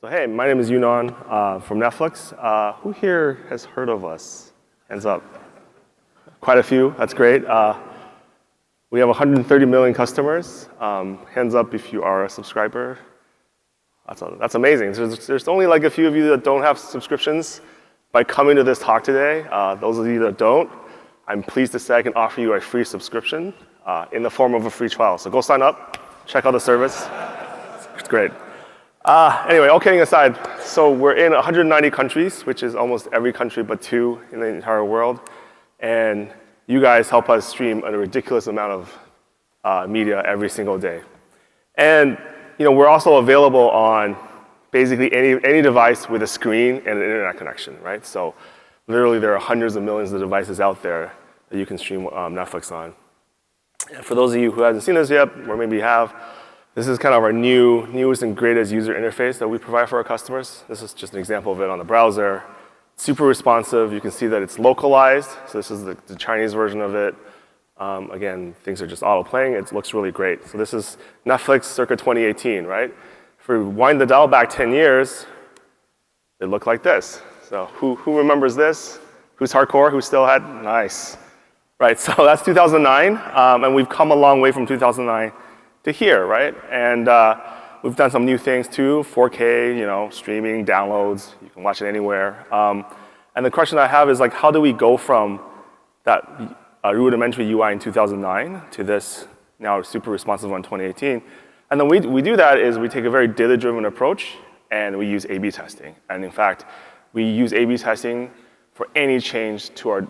So hey, my name is Yunong from Netflix. Who here has heard of us? Hands up. Quite a few, that's great. We have 130 million customers. Hands up if you are a subscriber. That's amazing. There's only like a few of you that don't have subscriptions. By coming to this talk today, those of you that don't, I'm pleased to say I can offer you a free subscription in the form of a free trial. So go sign up, check out the service. It's great. Anyway, all kidding aside, so we're in 190 countries, which is almost every country but 2 in the entire world. And you guys help us stream a ridiculous amount of media every single day. And we're also available on basically any device with a screen and an internet connection, right? So literally there are hundreds of millions of devices out there that you can stream Netflix on. And for those of you who haven't seen this yet, or maybe you have, this is kind of our newest and greatest user interface that we provide for our customers. This is just an example of it on the browser. Super responsive. You can see that it's localized. So this is the Chinese version of it. Again, things are just auto-playing. It looks really great. So this is Netflix circa 2018, right? If we wind the dial back 10 years, it looked like this. So who remembers this? Who's hardcore? Who still had? Nice. Right, so that's 2009. And we've come a long way from 2009 to here, right? And we've done some new things too, 4K, streaming, downloads. You can watch it anywhere. And the question I have is like, how do we go from that rudimentary UI in 2009 to this now super responsive one in 2018? And then we do that is we take a very data-driven approach and we use A/B testing. And in fact, we use A/B testing for any change to our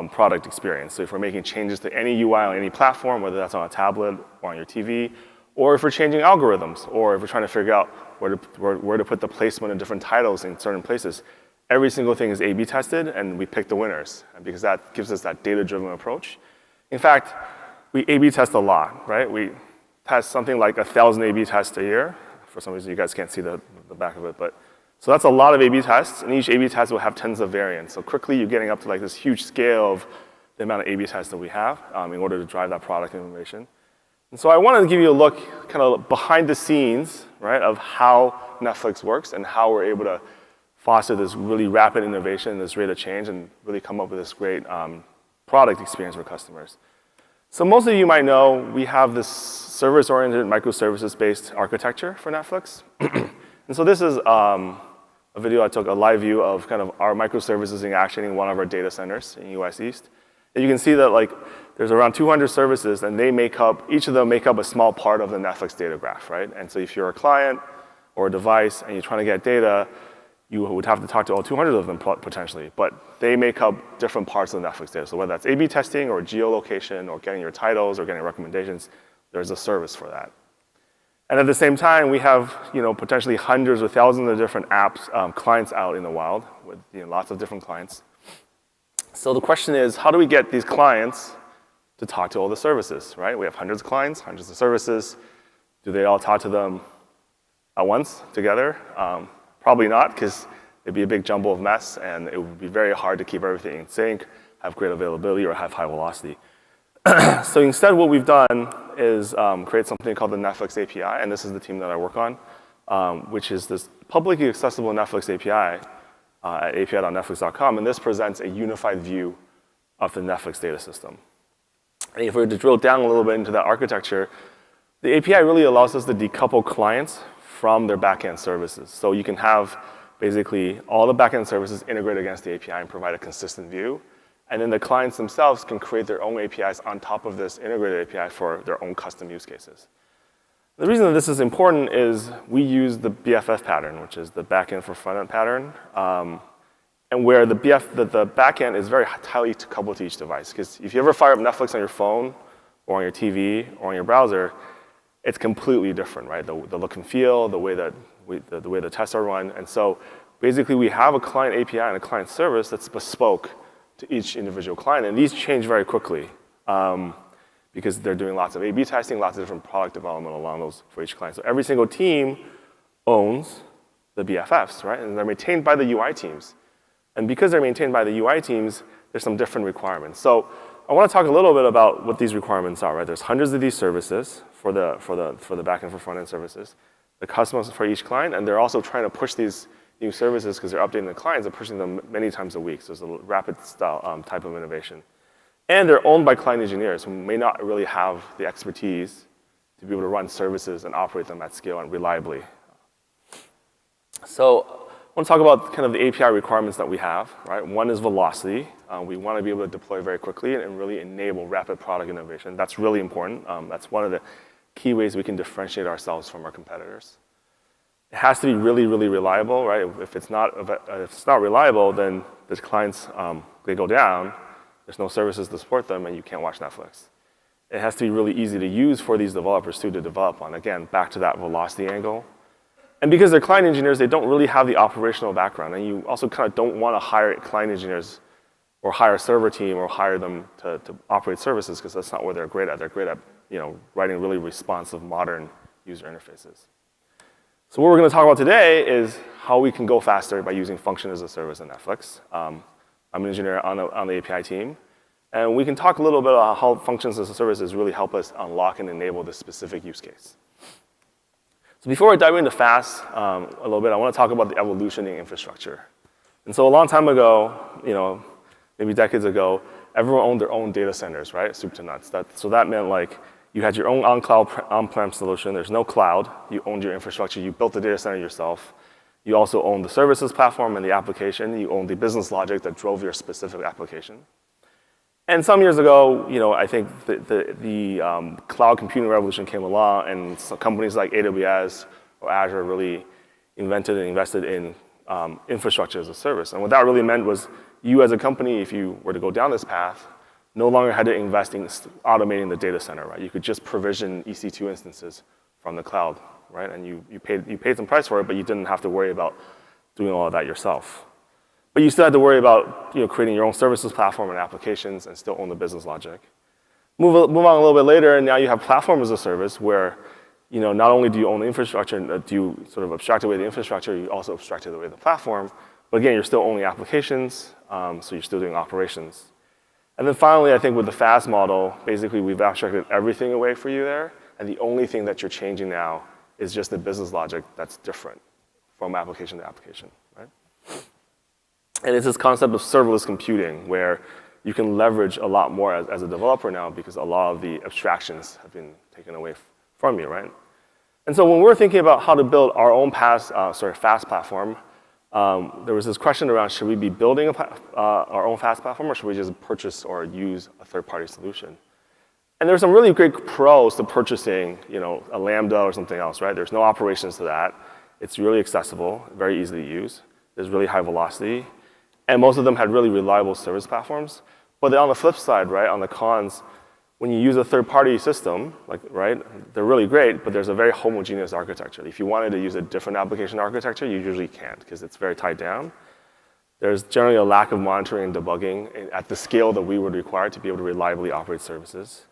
product experience. So if we're making changes to any UI on any platform, whether that's on a tablet or on your TV, or if we're changing algorithms, or if we're trying to figure out where to put the placement of different titles in certain places, every single thing is A/B tested, and we pick the winners, because that gives us that data-driven approach. In fact, we A/B test a lot, right? We test something like 1,000 A/B tests a year. For some reason, you guys can't see the back of it, but so that's a lot of A/B tests, and each A/B test will have tens of variants. So quickly, you're getting up to like this huge scale of the amount of A/B tests that we have in order to drive that product innovation. And so I wanted to give you a look kind of behind the scenes, right, of how Netflix works and how we're able to foster this really rapid innovation, this rate of change, and really come up with this great product experience for customers. So most of you might know we have this service-oriented, microservices-based architecture for Netflix. And so this is a video I took, a live view of kind of our microservices in action in one of our data centers in US East. And you can see that like there's around 200 services, and each of them make up a small part of the Netflix data graph, right? And so if you're a client or a device and you're trying to get data, you would have to talk to all 200 of them potentially, but they make up different parts of the Netflix data. So whether that's A/B testing or geolocation or getting your titles or getting recommendations, there's a service for that. And at the same time, we have potentially hundreds or thousands of different apps, clients out in the wild with lots of different clients. So the question is, how do we get these clients to talk to all the services, right? We have hundreds of clients, hundreds of services. Do they all talk to them at once, together? Probably not, because it'd be a big jumble of mess, and it would be very hard to keep everything in sync, have great availability, or have high velocity. So instead, what we've done is create something called the Netflix API, and this is the team that I work on, which is this publicly accessible Netflix API at api.netflix.com, and this presents a unified view of the Netflix data system. And if we were to drill down a little bit into that architecture, the API really allows us to decouple clients from their backend services. So you can have basically all the backend services integrated against the API and provide a consistent view. And then the clients themselves can create their own APIs on top of this integrated API for their own custom use cases. The reason that this is important is we use the BFF pattern, which is the backend for frontend pattern, and where the backend is very tightly coupled to each device. Because if you ever fire up Netflix on your phone or on your TV or on your browser, it's completely different, right? The look and feel, the way the tests are run. And so basically, we have a client API and a client service that's bespoke to each individual client. And these change very quickly because they're doing lots of A/B testing, lots of different product development along those for each client. So every single team owns the BFFs, right? And they're maintained by the UI teams. And because they're maintained by the UI teams, there's some different requirements. So I want to talk a little bit about what these requirements are, right? There's hundreds of these services for the backend for front-end services. the customers for each client, and they're also trying to push these new services because they're updating the clients and pushing them many times a week. So it's a rapid style type of innovation. And they're owned by client engineers who may not really have the expertise to be able to run services and operate them at scale and reliably. So I want to talk about kind of the API requirements that we have, right? One is velocity. We want to be able to deploy very quickly and really enable rapid product innovation. That's really important. That's one of the key ways we can differentiate ourselves from our competitors. It has to be really, really reliable, right? If it's not reliable, then the clients, they go down. There's no services to support them, and you can't watch Netflix. It has to be really easy to use for these developers too to develop on. Again, back to that velocity angle. And because they're client engineers, they don't really have the operational background. And you also kind of don't want to hire client engineers or hire a server team or hire them to operate services because that's not what they're great at. They're great at writing really responsive, modern user interfaces. So what we're going to talk about today is how we can go faster by using function as a service in Netflix. I'm an engineer on the API team. And we can talk a little bit about how functions as a service really help us unlock and enable this specific use case. So before I dive into FaaS a little bit, I want to talk about the evolution in infrastructure. And so a long time ago, maybe decades ago, everyone owned their own data centers, right? Soup to nuts. So that meant like you had your own on-prem solution. There's no cloud. You owned your infrastructure. You built the data center yourself. You also owned the services platform and the application. You owned the business logic that drove your specific application. And some years ago, I think the cloud computing revolution came along, and some companies like AWS or Azure really invented and invested in infrastructure as a service. And what that really meant was you as a company, if you were to go down this path, no longer had to invest in automating the data center, right? You could just provision EC2 instances from the cloud, right? And you paid some price for it, but you didn't have to worry about doing all of that yourself. But you still had to worry about creating your own services platform and applications and still own the business logic. Move on a little bit later, and now you have platform as a service where not only do you own the infrastructure, do you sort of abstract away the infrastructure, you also abstract away the platform. But again, you're still owning applications, so you're still doing operations. And then finally, I think with the FaaS model, basically we've abstracted everything away for you there, and the only thing that you're changing now is just the business logic that's different from application to application, right? And it's this concept of serverless computing where you can leverage a lot more as a developer now because a lot of the abstractions have been taken away from you, right? And so when we're thinking about how to build our own FaaS platform, there was this question around, should we be building our own FaaS platform or should we just purchase or use a third-party solution? And there's some really great pros to purchasing a Lambda or something else, right? There's no operations to that. It's really accessible, very easy to use. There's really high velocity. And most of them had really reliable service platforms. But then on the flip side, right, on the cons, when you use a third-party system, right, they're really great, but there's a very homogeneous architecture. If you wanted to use a different application architecture, you usually can't because it's very tied down. There's generally a lack of monitoring and debugging at the scale that we would require to be able to reliably operate services.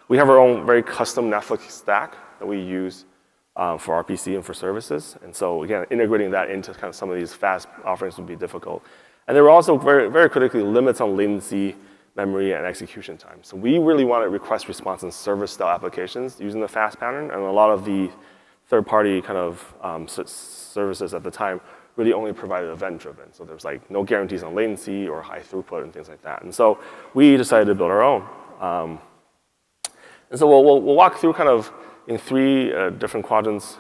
We have our own very custom Netflix stack that we use for RPC and for services. And so again, integrating that into kind of some of these FaaS offerings would be difficult. And there were also very, very critically limits on latency, memory, and execution time. So we really wanted request response and service-style applications using the FaaS pattern, and a lot of the third-party kind of services at the time really only provided event-driven. So there's like no guarantees on latency or high throughput and things like that. And so we decided to build our own. And so we'll walk through kind of in three different quadrants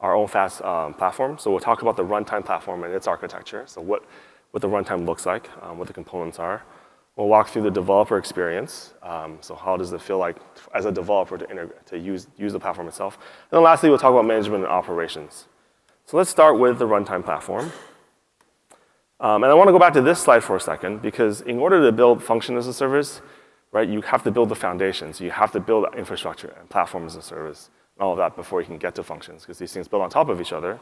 our own FaaS platform. So we'll talk about the Runtime platform and its architecture. So what the Runtime looks like, what the components are. We'll walk through the developer experience. So how does it feel like as a developer to use the platform itself. And then lastly, we'll talk about management and operations. So let's start with the Runtime platform. And I want to go back to this slide for a second because in order to build function as a service, right, you have to build the foundation. So you have to build infrastructure and platform as a service and all of that before you can get to functions because these things build on top of each other.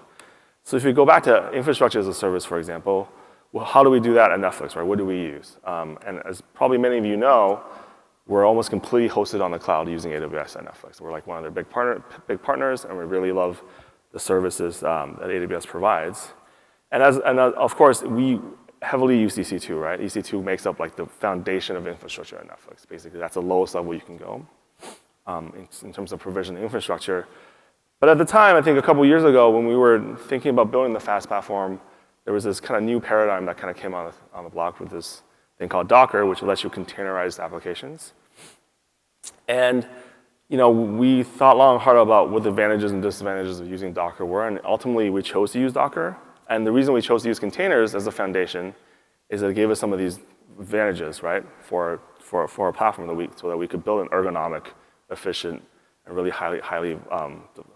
So if we go back to infrastructure as a service, for example, well, how do we do that at Netflix, right? What do we use? And as probably many of you know, we're almost completely hosted on the cloud using AWS at Netflix. We're like one of their big partners, and we really love the services that AWS provides. And of course, we heavily use EC2, right? EC2 makes up like the foundation of infrastructure at Netflix. Basically, that's the lowest level you can go in terms of provisioning infrastructure. But at the time, I think a couple years ago, when we were thinking about building the FaaS platform, there was this kind of new paradigm that kind of came on the block with this thing called Docker, which lets you containerize applications. And we thought long and hard about what the advantages and disadvantages of using Docker were, and ultimately we chose to use Docker. And the reason we chose to use containers as a foundation is that it gave us some of these advantages, right, for a platform so that we could build an ergonomic, efficient, and really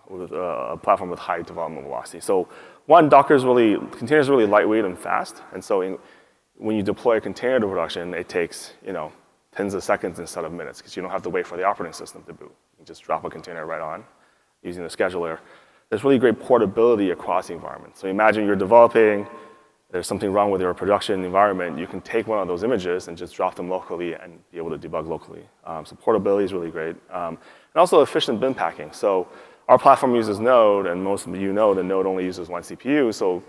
with a platform with high development velocity. So one, containers are really lightweight and fast, and so when you deploy a container to production, it takes tens of seconds instead of minutes, because you don't have to wait for the operating system to boot. You just drop a container right on using the scheduler. There's really great portability across the environment. So imagine you're developing, there's something wrong with your production environment, you can take one of those images and just drop them locally and be able to debug locally. So portability is really great. And also efficient bin packing. So our platform uses Node, and most of you know that Node only uses one CPU, so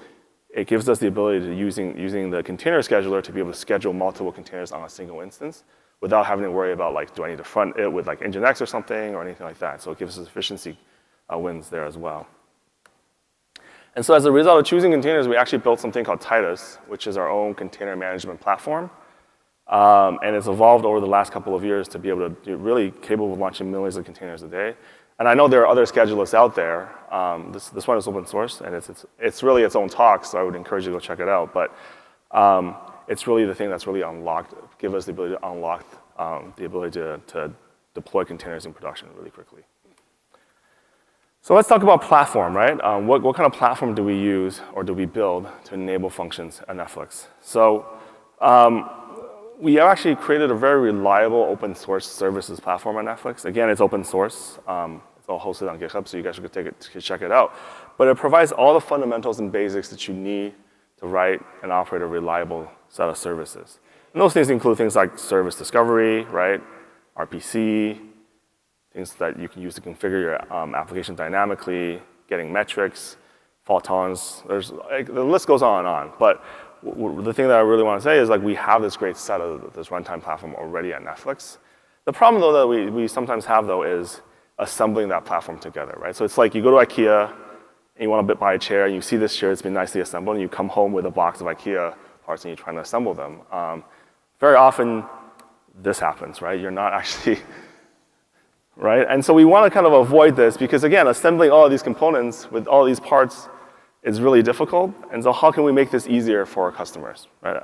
it gives us the ability to using the container scheduler to be able to schedule multiple containers on a single instance without having to worry about do I need to front it with Nginx or something or anything like that. So it gives us efficiency wins there as well. And so as a result of choosing containers, we actually built something called Titus, which is our own container management platform. And it's evolved over the last couple of years to be able to be really capable of launching millions of containers a day. And I know there are other schedulers out there. This one is open source, and it's really its own talk, so I would encourage you to go check it out. But it's really the thing that's really give us the ability to unlock the ability to deploy containers in production really quickly. So let's talk about platform, right? What kind of platform do we use or do we build to enable functions at Netflix? So we have actually created a very reliable open source services platform at Netflix. Again, it's open source. It's all hosted on GitHub, so you guys should check it out. But it provides all the fundamentals and basics that you need to write and operate a reliable set of services. And those things include things like service discovery, right? RPC, things that you can use to configure your application dynamically, getting metrics, fault tolerance. The list goes on and on. But the thing that I really want to say is we have this great set of this runtime platform already at Netflix. The problem though that we sometimes have though is assembling that platform together, right? So it's like you go to IKEA and you want to buy a chair and you see this chair that's been nicely assembled and you come home with a box of IKEA parts and you're trying to assemble them. Very often this happens, right? You're not actually, right? And so we want to kind of avoid this because again, assembling all of these components with all these parts is really difficult. And so how can we make this easier for our customers, right?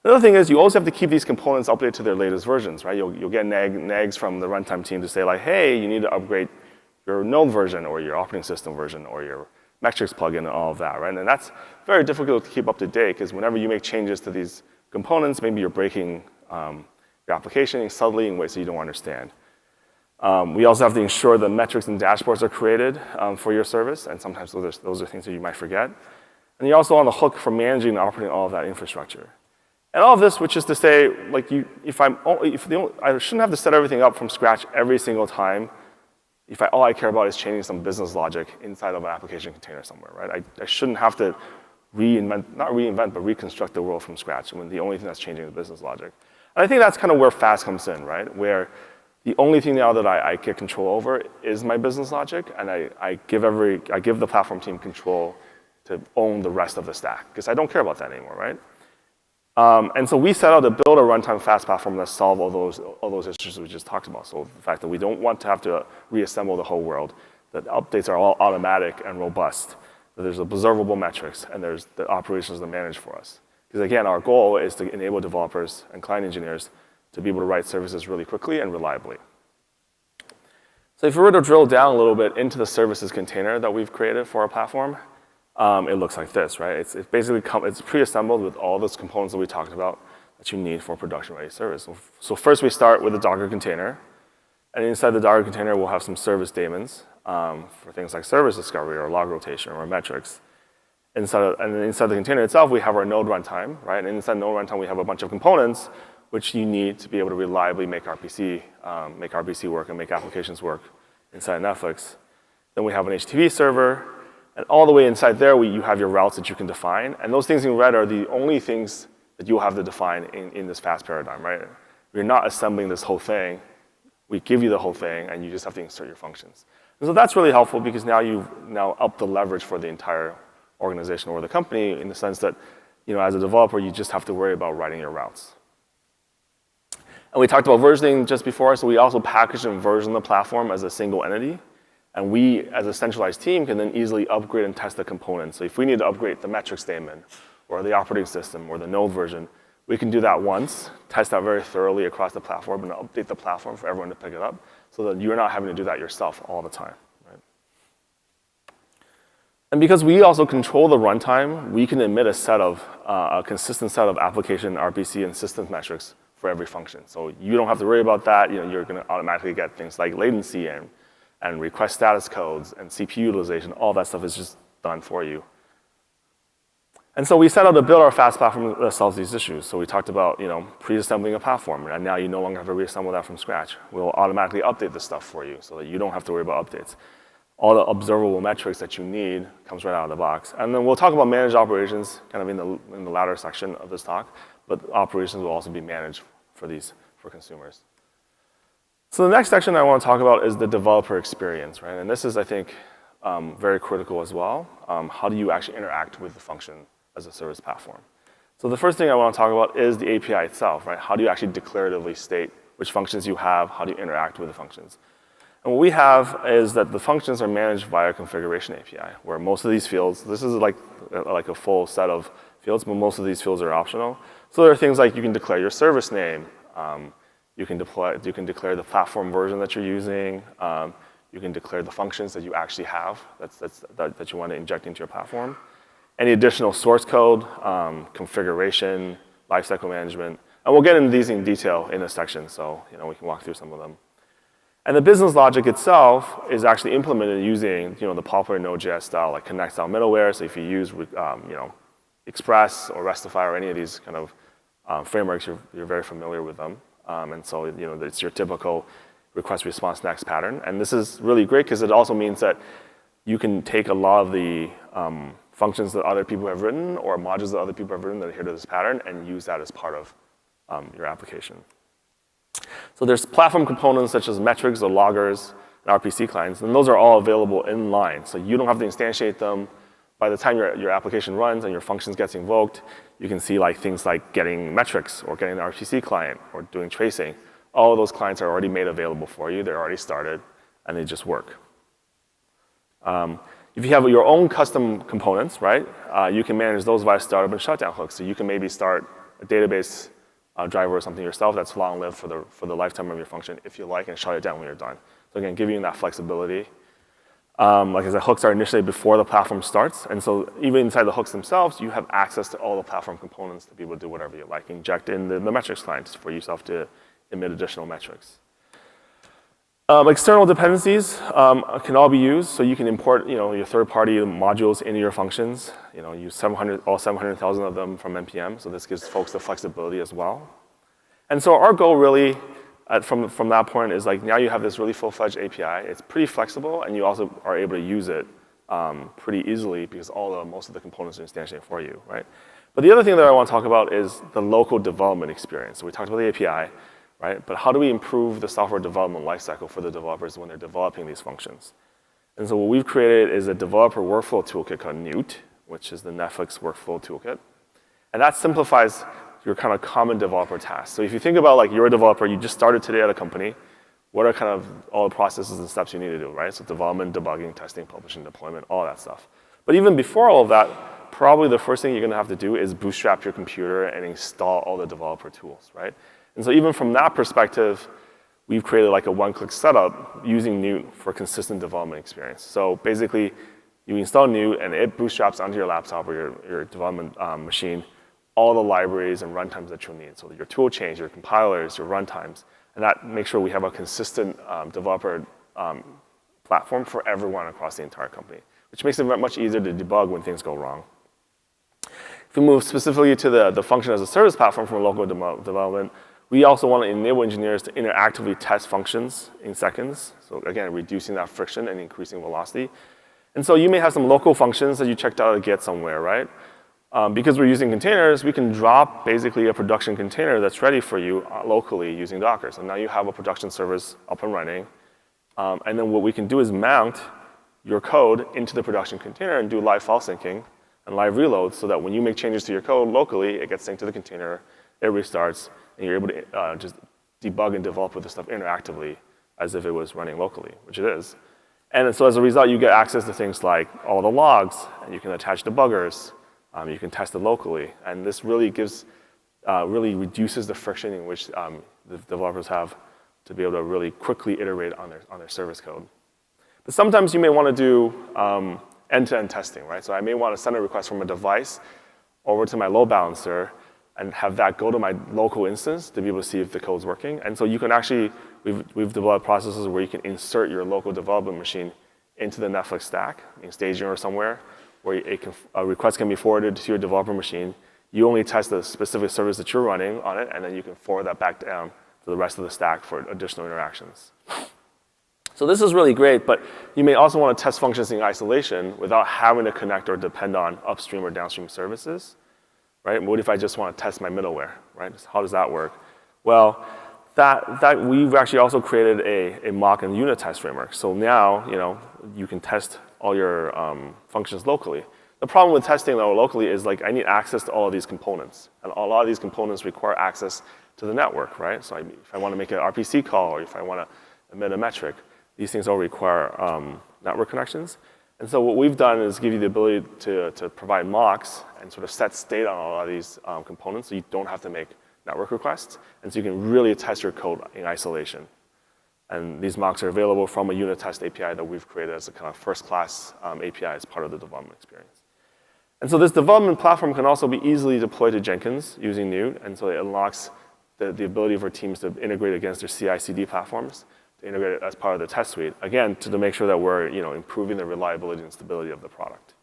The other thing is you always have to keep these components updated to their latest versions, right? You'll get nags from the runtime team to say hey, you need to upgrade your Node version or your operating system version or your metrics plugin and all of that, right? And that's very difficult to keep up to date because whenever you make changes to these components, maybe you're breaking your application subtly in ways that you don't understand. We also have to ensure the metrics and dashboards are created for your service, and sometimes those are things that you might forget. And you're also on the hook for managing and operating all of that infrastructure. And all of this, which is to say, I shouldn't have to set everything up from scratch every single time if all I care about is changing some business logic inside of an application container somewhere, right? I shouldn't have to not reconstruct the world from scratch when the only thing that's changing is business logic. And I think that's kind of where FaaS comes in, right? Where the only thing now that I get control over is my business logic, and I give the platform team control to own the rest of the stack, because I don't care about that anymore, right? And so we set out to build a runtime FaaS platform that solve all those issues we just talked about. So the fact that we don't want to have to reassemble the whole world, that updates are all automatic and robust, that there's observable metrics, and there's the operations that manage for us. Because again, our goal is to enable developers and client engineers to be able to write services really quickly and reliably. So if we were to drill down a little bit into the services container that we've created for our platform, it looks like this, right? It's basically it's pre-assembled with all those components that we talked about that you need for production-ready service. So first we start with a Docker container, and inside the Docker container we'll have some service daemons for things like service discovery or log rotation or metrics. And then inside the container itself we have our node runtime, right? And inside node runtime we have a bunch of components which you need to be able to reliably make RPC work and make applications work inside Netflix. Then we have an HTTP server. And all the way inside there, you have your routes that you can define. And those things in red are the only things that you'll have to define in this FaaS paradigm, right? We're not assembling this whole thing. We give you the whole thing, and you just have to insert your functions. And so that's really helpful because now you've upped the leverage for the entire organization or the company in the sense that, as a developer, you just have to worry about writing your routes. And we talked about versioning just before, so we also package and version the platform as a single entity. And we, as a centralized team, can then easily upgrade and test the components. So if we need to upgrade the metric statement or the operating system or the node version, we can do that once, test that very thoroughly across the platform, and update the platform for everyone to pick it up so that you're not having to do that yourself all the time. Right? And because we also control the runtime, we can emit a consistent set of application, RPC, and systems metrics for every function. So you don't have to worry about that. You're going to automatically get things like latency and request status codes and CPU utilization. All that stuff is just done for you. And so we set out to build our FaaS platform that solves these issues. So we talked about pre-assembling a platform, and now you no longer have to reassemble that from scratch. We'll automatically update this stuff for you so that you don't have to worry about updates. All the observable metrics that you need comes right out of the box. And then we'll talk about managed operations kind of in the latter section of this talk, but operations will also be managed for consumers. So the next section I want to talk about is the developer experience, right? And this is, I think, very critical as well. How do you actually interact with the function as a service platform? So the first thing I want to talk about is the API itself, right? How do you actually declaratively state which functions you have? How do you interact with the functions? And what we have is that the functions are managed via configuration API, where most of these fields, this is like a full set of fields, but most of these fields are optional. So there are things like you can declare your service name, you can declare the platform version that you're using, you can declare the functions that you actually have that you want to inject into your platform. Any additional source code, configuration, lifecycle management, and we'll get into these in detail in this section, so we can walk through some of them. And the business logic itself is actually implemented using the popular Node.js style, like connect style middleware. So if you use Express or Restify or any of these kind of frameworks, you're very familiar with them. And so it's your typical request response next pattern. And this is really great because it also means that you can take a lot of the functions that other people have written or modules that other people have written that adhere to this pattern and use that as part of your application. So there's platform components such as metrics or loggers and RPC clients, and those are all available in line. So you don't have to instantiate them. By the time your application runs and your functions gets invoked, you can see things like getting metrics or getting an RPC client or doing tracing. All of those clients are already made available for you. They're already started, and they just work. If you have your own custom components, right, you can manage those via startup and shutdown hooks. So you can maybe start a database driver or something yourself that's long-lived for the lifetime of your function if you like, and shut it down when you're done. So again, giving you that flexibility. Like I said, hooks are initially before the platform starts, and so even inside the hooks themselves, you have access to all the platform components to be able to do whatever you like. Inject in the metrics clients for yourself to emit additional metrics. External dependencies can all be used, so you can import your third-party modules into your functions. Use all 700,000 of them from NPM, so this gives folks the flexibility as well. And so our goal really, from that point, is now you have this really full-fledged API. It's pretty flexible, and you also are able to use it pretty easily because most of the components are instantiated for you, right? But the other thing that I want to talk about is the local development experience. So we talked about the API. Right? But how do we improve the software development lifecycle for the developers when they're developing these functions? And so what we've created is a developer workflow toolkit called Newt, which is the Netflix workflow toolkit. And that simplifies your kind of common developer tasks. So if you think about you're a developer, you just started today at a company, what are kind of all the processes and steps you need to do, right? So development, debugging, testing, publishing, deployment, all that stuff. But even before all of that, probably the first thing you're gonna have to do is bootstrap your computer and install all the developer tools, right? And so even from that perspective, we've created a one-click setup using Newt for consistent development experience. So basically, you install Newt, and it bootstraps onto your laptop or your development machine all the libraries and runtimes that you'll need. So your tool chains, your compilers, your runtimes, and that makes sure we have a consistent developer platform for everyone across the entire company, which makes it much easier to debug when things go wrong. If we move specifically to the function as a service platform from local development, we also want to enable engineers to interactively test functions in seconds. So again, reducing that friction and increasing velocity. And so you may have some local functions that you checked out at Git somewhere, right? Because we're using containers, we can drop basically a production container that's ready for you locally using Docker. So now you have a production service up and running. And then what we can do is mount your code into the production container and do live file syncing and live reloads so that when you make changes to your code locally, it gets synced to the container, it restarts, and you're able to just debug and develop with the stuff interactively as if it was running locally, which it is. And so as a result, you get access to things like all the logs, and you can attach debuggers, you can test it locally. And this really really reduces the friction in which the developers have to be able to really quickly iterate on their service code. But sometimes you may want to do end-to-end testing, right? So I may want to send a request from a device over to my load balancer and have that go to my local instance to be able to see if the code's working. And so you can actually, we've developed processes where you can insert your local development machine into the Netflix stack, in staging or somewhere, where a request can be forwarded to your developer machine. You only test the specific service that you're running on it, and then you can forward that back down to the rest of the stack for additional interactions. So this is really great, but you may also want to test functions in isolation without having to connect or depend on upstream or downstream services, right? What if I just want to test my middleware, right? How does that work? Well, we've actually also created a mock and unit test framework. So now, you can test all your functions locally. The problem with testing though locally is like I need access to all of these components, and a lot of these components require access to the network, right? So if I want to make an RPC call or if I want to emit a metric, these things all require network connections. And so what we've done is give you the ability to provide mocks and sort of set state on a lot of these components so you don't have to make network requests. And so you can really test your code in isolation. And these mocks are available from a unit test API that we've created as a kind of first-class API as part of the development experience. And so this development platform can also be easily deployed to Jenkins using Newt. And so it unlocks the ability for teams to integrate against their CI/CD platforms, to integrate it as part of the test suite, again, to make sure that we're improving the reliability and stability of the product.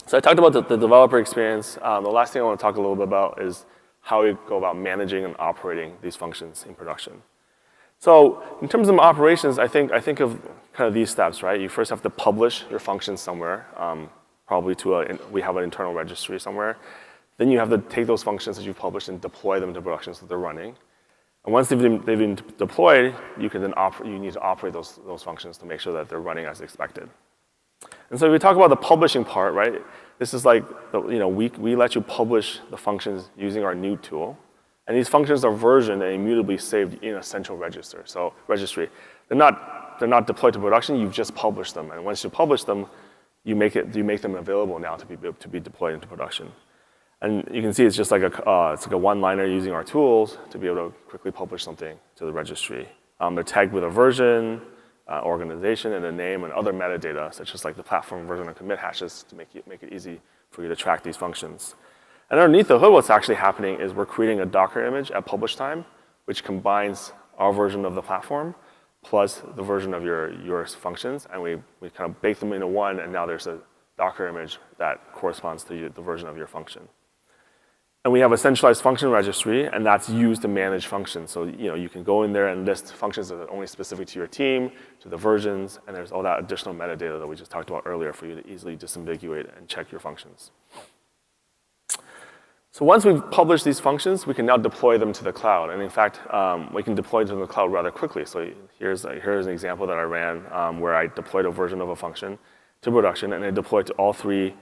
So I talked about the developer experience. The last thing I want to talk a little bit about is how we go about managing and operating these functions in production. So in terms of operations, I think of kind of these steps, right? You first have to publish your functions somewhere, probably we have an internal registry somewhere. Then you have to take those functions that you've published and deploy them to production so they're running. And once they've been deployed, you need to operate those functions to make sure that they're running as expected. And so if we talk about the publishing part, right? This is like, we let you publish the functions using our Newt tool. And these functions are versioned and immutably saved in a central registry. They're not deployed to production, you've just published them. And once you publish them, you make them available now to be deployed into production. And you can see it's just like it's like a one-liner using our tools to be able to quickly publish something to the registry. They're tagged with a version, organization, and a name, and other metadata, such as like the platform version and commit hashes to make it easy for you to track these functions. And underneath the hood, what's actually happening is we're creating a Docker image at publish time, which combines our version of the platform plus the version of your functions, and we kind of bake them into one, and now there's a Docker image that corresponds to the version of your function. And we have a centralized function registry, and that's used to manage functions. So you can go in there and list functions that are only specific to your team, to the versions, and there's all that additional metadata that we just talked about earlier for you to easily disambiguate and check your functions. So once we've published these functions, we can now deploy them to the cloud. And in fact, we can deploy them to the cloud rather quickly. So here's an example that I ran where I deployed a version of a function to production, and I deployed to all three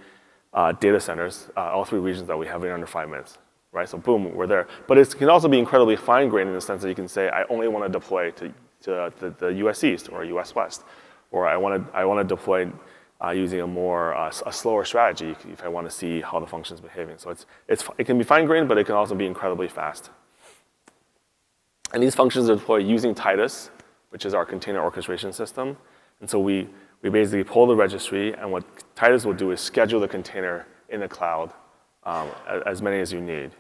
data centers, all three regions that we have in under 5 minutes, right? So boom, we're there. But it can also be incredibly fine-grained in the sense that you can say, I only want to deploy to the US East or US West, or I want to deploy using a slower strategy if I want to see how the function is behaving. So it can be fine-grained, but it can also be incredibly fast. And these functions are deployed using Titus, which is our container orchestration system. And so we basically pull the registry, and what Titus will do is schedule the container in the cloud, as many as you need.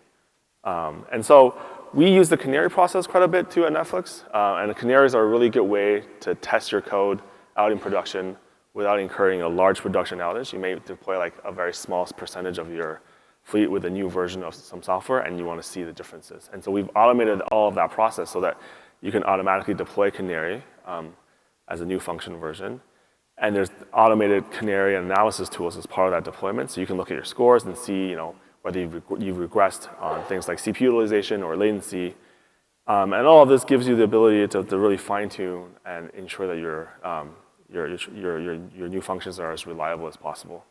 And so we use the canary process quite a bit too at Netflix. And the canaries are a really good way to test your code out in production without incurring a large production outage. You may deploy like a very small percentage of your fleet with a new version of some software, and you want to see the differences. And so we've automated all of that process so that you can automatically deploy Canary as a new function version. And there's automated Canary analysis tools as part of that deployment. So you can look at your scores and see whether you've regressed on things like CPU utilization or latency. And all of this gives you the ability to really fine-tune and ensure that your new functions are as reliable as possible.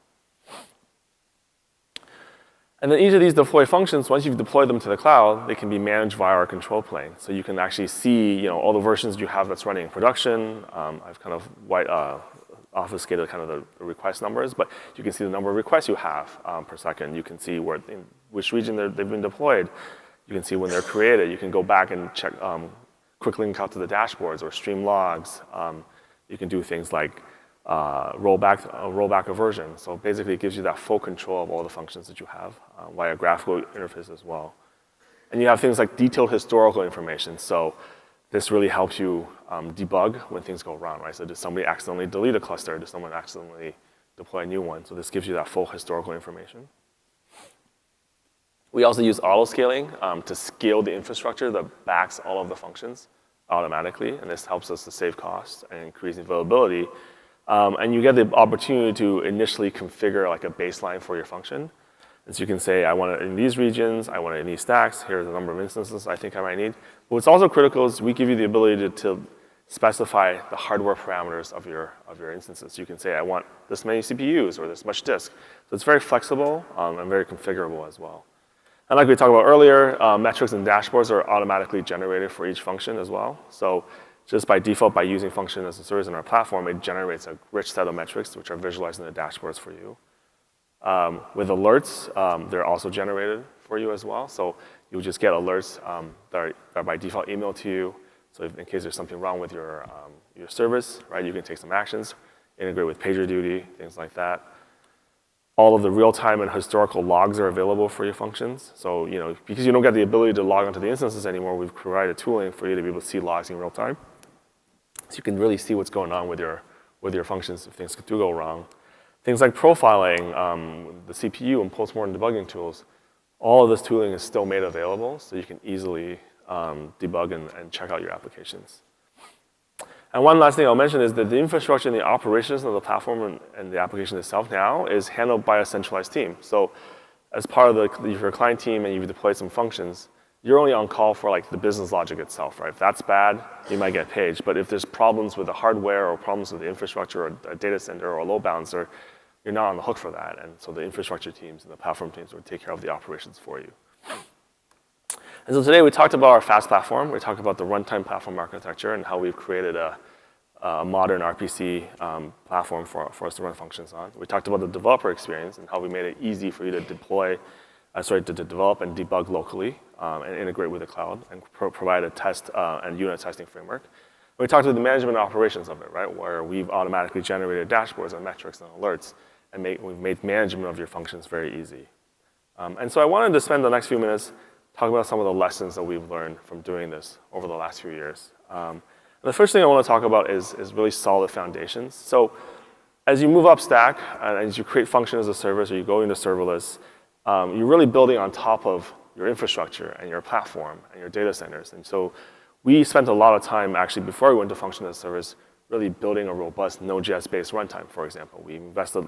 And then each of these deploy functions, once you've deployed them to the cloud, they can be managed via our control plane. So you can actually see all the versions you have that's running in production. I've kind of obfuscated kind of the request numbers, but you can see the number of requests you have per second. You can see in which region they've been deployed. You can see when they're created. You can go back and check, quick link out to the dashboards or stream logs. You can do things like roll back a version. So basically, it gives you that full control of all the functions that you have via graphical interface as well. And you have things like detailed historical information. So this really helps you debug when things go wrong, right? So did somebody accidentally delete a cluster? Did someone accidentally deploy a new one? So this gives you that full historical information. We also use auto-scaling to scale the infrastructure that backs all of the functions automatically. And this helps us to save costs and increase availability. And you get the opportunity to initially configure like a baseline for your function. And so you can say, I want it in these regions, I want it in these stacks, here's the number of instances I think I might need. But what's also critical is we give you the ability to specify the hardware parameters of your instances. You can say, I want this many CPUs or this much disk. So it's very flexible and very configurable as well. And like we talked about earlier, metrics and dashboards are automatically generated for each function as well. So just by default, by using function as a service in our platform, it generates a rich set of metrics which are visualized in the dashboards for you. With alerts, they're also generated for you as well. So you'll just get alerts that are by default emailed to you. So in case there's something wrong with your service, right, you can take some actions, integrate with PagerDuty, things like that. All of the real-time and historical logs are available for your functions. So because you don't get the ability to log onto the instances anymore, we've provided tooling for you to be able to see logs in real time. So you can really see what's going on with your functions if things do go wrong. Things like profiling, the CPU and post-mortem debugging tools, all of this tooling is still made available, so you can easily debug and check out your applications. And one last thing I'll mention is that the infrastructure and the operations of the platform and the application itself now is handled by a centralized team. So as part of your client team and you've deployed some functions, you're only on call for like the business logic itself, right? If that's bad, you might get paged. But if there's problems with the hardware or problems with the infrastructure or a data center or a load balancer, you're not on the hook for that. And so the infrastructure teams and the platform teams will take care of the operations for you. And so today we talked about our FaaS platform. We talked about the runtime platform architecture and how we've created a modern RPC platform for us to run functions on. We talked about the developer experience and how we made it easy for you to to develop and debug locally and integrate with the cloud and provide a test and unit testing framework. We talked about the management operations of it, right, where we've automatically generated dashboards and metrics and alerts, and we've made management of your functions very easy. And so I wanted to spend the next few minutes talking about some of the lessons that we've learned from doing this over the last few years. The first thing I want to talk about is really solid foundations. So as you move up stack, and as you create function as a service or you go into serverless, you're really building on top of your infrastructure and your platform and your data centers. And so we spent a lot of time actually before we went to function as a service really building a robust Node.js-based runtime, for example. We invested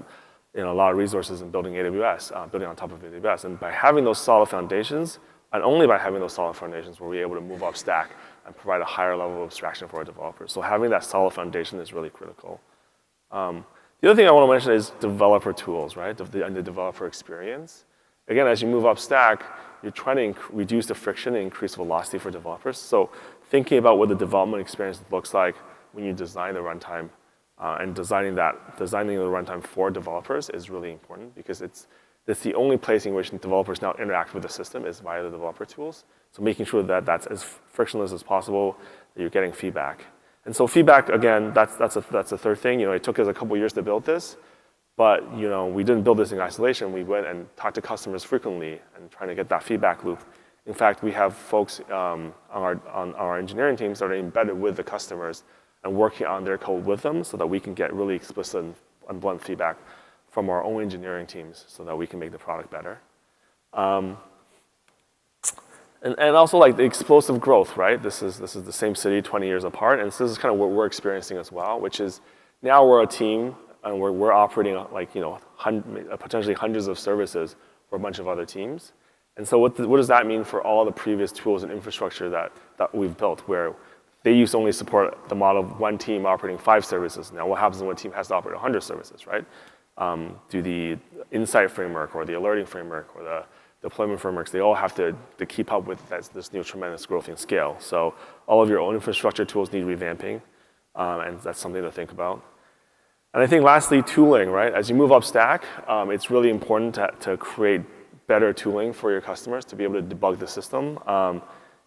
in a lot of resources in building AWS, building on top of AWS. And by having those solid foundations, and only by having those solid foundations were we able to move up stack and provide a higher level of abstraction for our developers. So having that solid foundation is really critical. The other thing I want to mention is developer tools, right? And the developer experience. Again, as you move up stack, you're trying to reduce the friction and increase velocity for developers. So thinking about what the development experience looks like when you design the runtime and designing the runtime for developers is really important because it's the only place in which developers now interact with the system is via the developer tools. So making sure that that's as frictionless as possible, that you're getting feedback. And so feedback, again, that's a third thing. It took us a couple years to build this, but we didn't build this in isolation. We went and talked to customers frequently and trying to get that feedback loop. In fact, we have folks on our engineering teams that are embedded with the customers and working on their code with them so that we can get really explicit and blunt feedback from our own engineering teams so that we can make the product better. And also like the explosive growth, right? This is the same city 20 years apart, and so this is kind of what we're experiencing as well, which is now we're a team and we're operating like potentially hundreds of services for a bunch of other teams. And so what does that mean for all the previous tools and infrastructure that we've built, where they used to only support the model of one team operating 5 services. Now what happens when one team has to operate 100 services, right? Do the insight framework or the alerting framework or the deployment frameworks, they all have to keep up with this new tremendous growth in scale. So all of your own infrastructure tools need revamping, and that's something to think about. And I think lastly, tooling, right? As you move up stack, it's really important to create better tooling for your customers to be able to debug the system.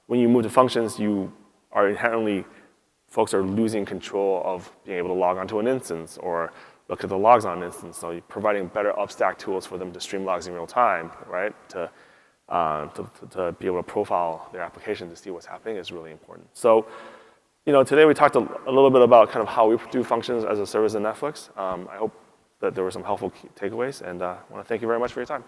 When you move to functions, you are inherently, folks are losing control of being able to log onto an instance or look at the logs on an instance. So you're providing better up-stack tools for them to stream logs in real time, right? To be able to profile their application to see what's happening is really important. So, today we talked a little bit about kind of how we do functions as a service in Netflix. I hope that there were some helpful takeaways, and I want to thank you very much for your time.